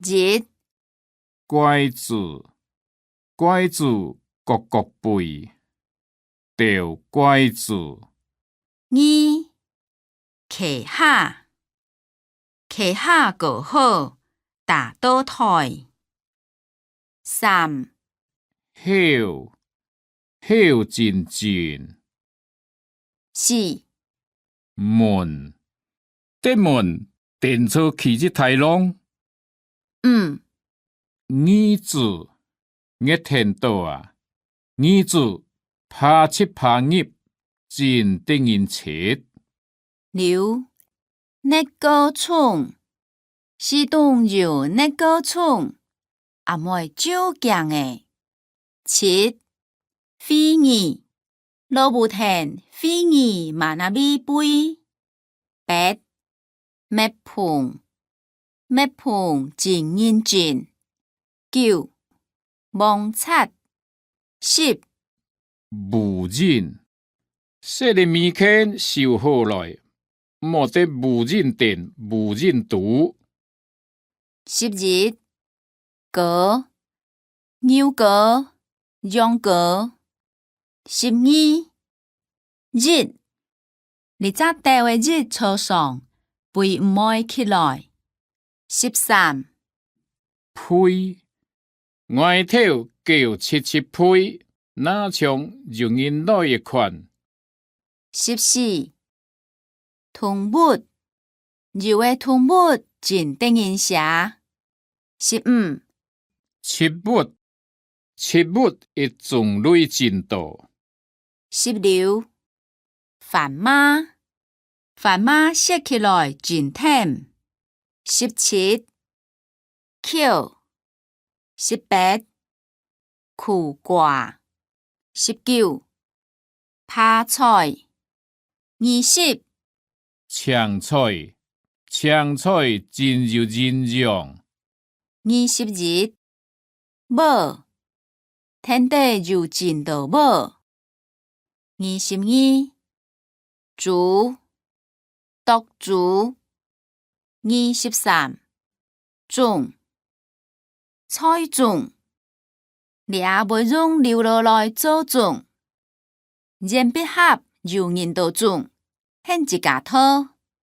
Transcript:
日拐子，拐子各各背，掉拐子。二骑下，骑下过好，打倒台。三晓，晓真真。四门，得门电车去日台龙。五耳子，热天到啊！耳子拍七拍入，真等人切。六那个葱，是动有那个葱，阿妹少强诶。七飞儿，老母田飞儿嘛那米杯。八麦碰，麦碰真认真。九蒙擦。十无忍，说的物件收好来，莫得无忍电、无忍毒。11歌，牛歌，羊歌。12日，你早带位日车上，背唔爱起来。13呸！外头叫七七呸，哪像容人来一款。14同物，有诶同物真等人写。15七物，七物一种类真多。16繁妈，繁妈写起来真甜。17扣。18苦瓜。19拍菜。20青菜，青菜真有人用。21无，天地有真多无。22竹，独竹。23种，菜种，你也袂用流落来做种。铅笔盒有人都种，很一家套。